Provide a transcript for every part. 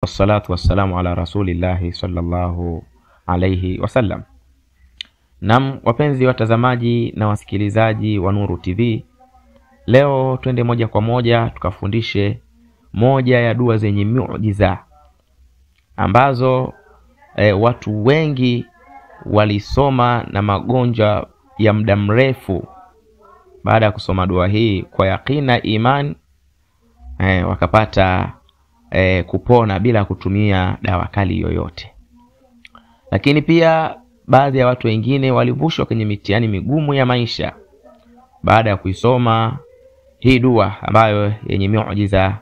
Wassalatu wassalamu ala rasulillahi sallallahu alayhi wasallam. Naam, wapenzi watazamaji na wasikilizaji wa Nuru TV, leo twende moja kwa moja tukafundishe moja ya dua zenye miujiza ambazo watu wengi walisoma na magonjwa ya muda mrefu. Baada ya kusoma dua hii kwa yakina iman, wakapata kupona bila kutumia dawa kali yoyote. Lakini pia baadhi ya watu wengine walivushwa kwenye mitihani migumu ya maisha baada ya kuisoma hii dua ambayo yenye miujiza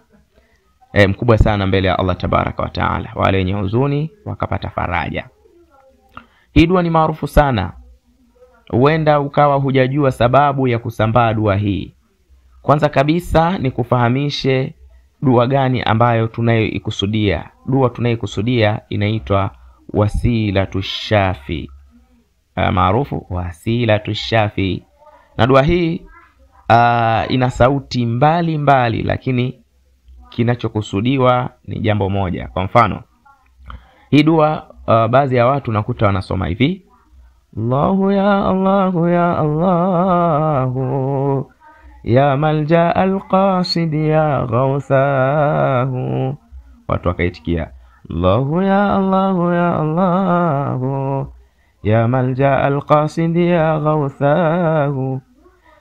mkubwa sana mbele ya Allah tabaraka wa taala. Wale wenye huzuni wakapata faraja. Hii dua ni maarufu sana. Huenda ukawa hujajua sababu ya kusambaa dua hii. Kwanza kabisa ni kufahamishe dua gani ambayo tunayoikusudia. Dua tunayoikusudia inaitwa Wasilatush Shafi, maarufu Wasilatush Shafi. Na dua hii ina sauti mbali, lakini kinachokusudiwa ni jambo moja. Kwa mfano, hii dua baadhi ya watu nakuta wanasoma hivi: Allahu ya Allahu ya Allahu ya malja alqasid ya ghawthahu. Watu wakaitikia Allahu ya Allahu ya Allahu ya malja alqasid ya ghawthahu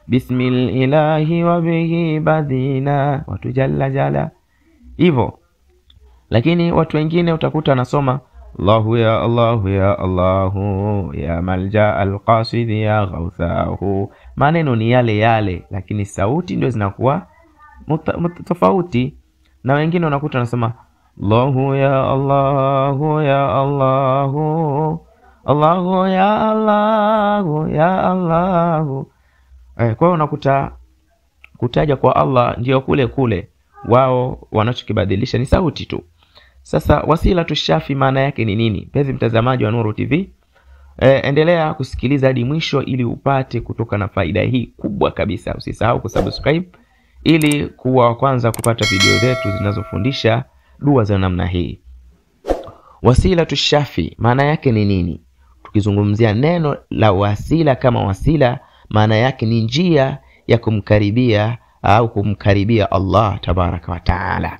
bismil ilahi wa bihi badina watu jalla jala, hivyo. Lakini watu wengine utakuta nasoma Allahu ya Allahu ya Allahu ya malja alqasid ya ghawthahu. Maneno ni yale yale, lakini sauti ndio zinakuwa tofauti. Na wengine unakuta nasema Allahu ya Allahu ya Allahu Allahu ya Allahu ya Allahu. Kwa hiyo unakuta kutaja kwa Allah ndio kule kule, wao wanachokibadilisha ni sauti tu. Sasa Wasilatush Shafi maana yake ni nini? Mpenzi mtazamaji wa Nuru TV, endelea kusikiliza hadi mwisho ili upate kutoka na faida hii kubwa kabisa. Usisahau kusubscribe ili kuwa wa kwanza kupata video zetu zinazofundisha dua za namna hii. Wasilatush Shafi maana yake ni nini? Tukizungumzia neno la wasila kama wasila, maana yake ni njia ya kumkaribia au kumkaribia Allah tabaraka wa taala.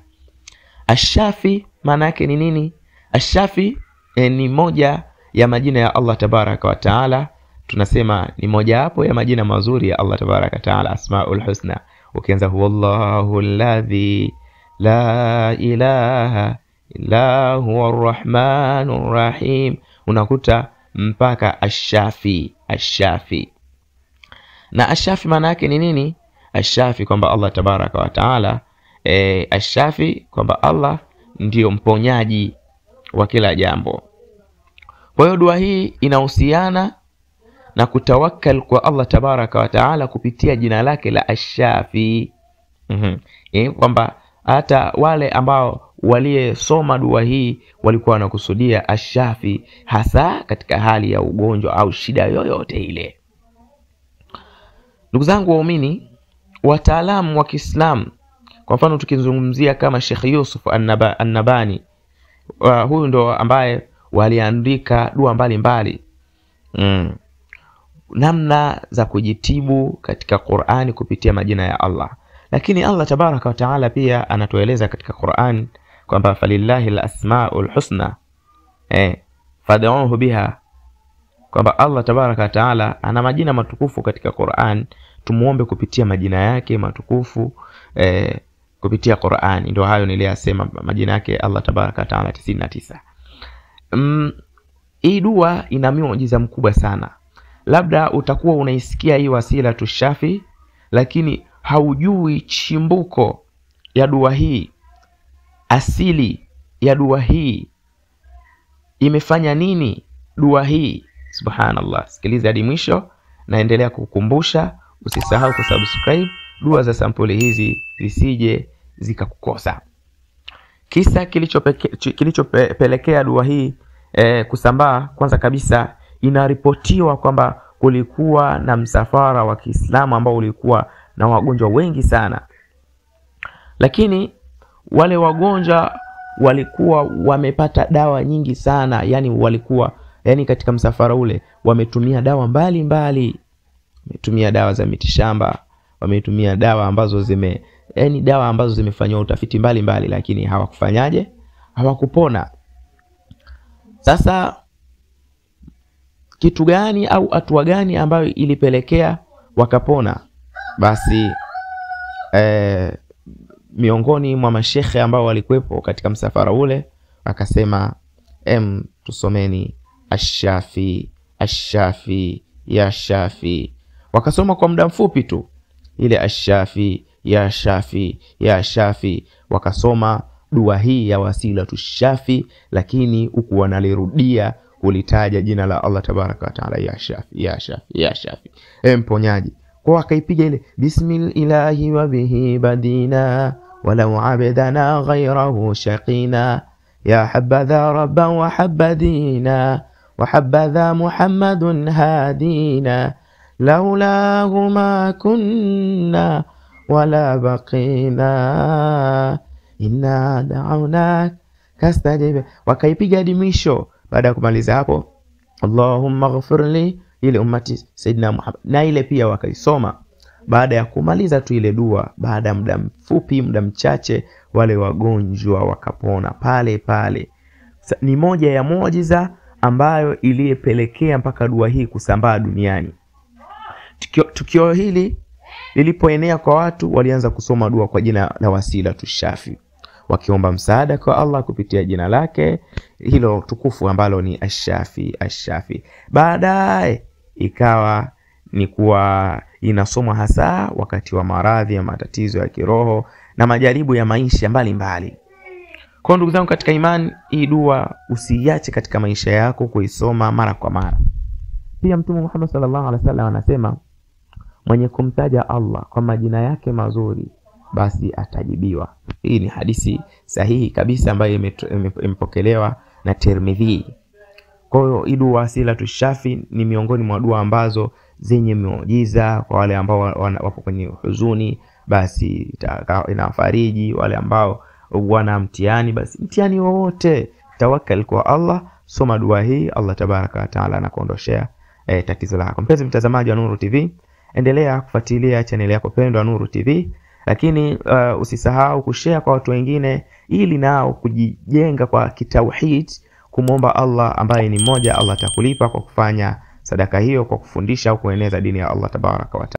Ash-Shafi maana yake ni nini? Ash-Shafi ni moja ya majina ya Allah tabaraka wa taala. Tunasema ni moja hapo ya majina mazuri ya Allah tabaraka wa taala, Asmaul Husna. Ukianza huwallahu alladhi la ilaha illa huwa arrahmanur rahim, unakuta mpaka Ash-Shafi. Ash-Shafi na Ash-Shafi maana yake ni nini? Ash-Shafi kwamba Allah tabaraka wa taala, Ash-Shafi kwamba Allah ndiyo mponyaji wa kila jambo. Kwa hiyo dua hii inahusiana na kutawakkal kwa Allah tabaraka wa taala kupitia jina lake la Ash-Shafi. Kwamba hata wale ambao waliyesoma dua hii walikuwa wanakusudia Ash-Shafi hasa katika hali ya ugonjwa au shida yoyote ile. Ndugu zangu waumini, wataalamu wa Kiislamu, kwa mfano tukizungumzia kama Sheikh Yusuf An-Nabhani, huyu ndo ambaye waliandika dua mbalimbali namna za kujitibu katika Qur'ani kupitia majina ya Allah. Lakini Allah tabaraka wa taala pia anatueleza katika Qur'an kwamba falillahi al-asmaul husna fad'uhu biha, kwamba Allah tabaraka wa taala ana majina matukufu katika Qur'an, tumuombe kupitia majina yake matukufu kupitia Qur'an. Ndio hayo niliyasema, majina yake Allah tabaraka wa taala 99. Hii dua ina miujiza mkubwa sana. Labda utakuwa unaisikia hii Wasilatush Shafi, lakini haujui chimbuko ya dua hii, asili ya dua hii, imefanya nini dua hii. Subhanallah, sikiliza hadi mwisho, naendelea kukukumbusha usisahau kusubscribe. Dua za sampuli hizi zisije zikakukosa. Kisa kilichopelekea dua hii kusambaa, kwanza kabisa inaripotiwa kwamba kulikuwa na msafara wa Kiislamu ambao ulikuwa na wagonjwa wengi sana. Lakini wale wagonjwa walikuwa wamepata dawa nyingi sana, yani katika msafara ule wametumia dawa mbalimbali, wametumia dawa za mitishamba, wametumia dawa ambazo zimefanywa utafiti mbalimbali, lakini hawakufanyaje? Hawakupona. Sasa kitu gani au hatua gani ambayo ilipelekea wakapona? Basi miongoni mwa mashekhe ambao walikuwepo katika msafara ule wakasema, tusomeni ash-shafi ash-shafi ya shafi. Wakasoma kwa muda mfupi tu ile ash-shafi ya shafi ya shafi, wakasoma dua hii ya wasilatu shafi, lakini huku wanalirudia kulitaja jina la Allah tabaraka wa taala, ya shafi ya shafi ya shafi, mponyaji. Kwa akaipiga ile bismillahi wa bihi badina walau abdana ghayrahu shaqina ya habadha rabban wa habadina wa habadha muhammadun hadina laulahu ma kunna wala baqina inna da'awnak kastajib. Wakaipiga hadi mwisho. Baada ya kumaliza hapo, Allahumma ghfirli, ile ummati Sayyidina Muhammad, na ile pia wakaisoma. Baada ya kumaliza tu ile dua, baada muda mfupi, muda mchache, wale wagonjwa wakapona pale pale. Ni moja ya muujiza ambayo iliyepelekea mpaka dua hii kusambaa duniani. Tukio hili lilipoenea kwa watu, walianza kusoma dua kwa jina la wasilatu shafi, wakiomba msaada kwa Allah kupitia jina lake hilo tukufu ambalo ni ash-shafi ash-shafi. Baadaye ikawa ni kuwa inasomwa hasa wakati wa maradhi ya matatizo ya kiroho na majaribu ya maisha mbalimbali. Kwa ndugu zangu katika imani, hii dua usiache katika maisha yako kuisoma mara kwa mara. Pia Mtume Muhammad sallallahu alaihi wasallam anasema, mwenye kumtaja Allah kwa majina yake mazuri basi atajibiwa. Hii ni hadithi sahihi kabisa ambayo imepokelewa na Tirmidhi. Kwa hiyo dua wasilatu shafi ni miongoni mwa dua ambazo zenye miujiza kwa wale ambao wapo kwenye huzuni, basi inafariji. Wale ambao wana mtihani, basi mtihani wote, tawakkal kwa Allah, soma dua hii, Allah tabaraka wa taala anakuondoshea tatizo lako. Mpenzi mtazamaji wa Nuru TV, endelea kufuatilia channel yako pendwa Nuru TV, lakini usisahau kushare kwa watu wengine ili nao kujijenga kwa kitauhid, kumwomba Allah ambaye ni mmoja. Allah atakulipa kwa kufanya sadaka hiyo, kwa kufundisha au kueneza dini ya Allah tabaraka wa taala.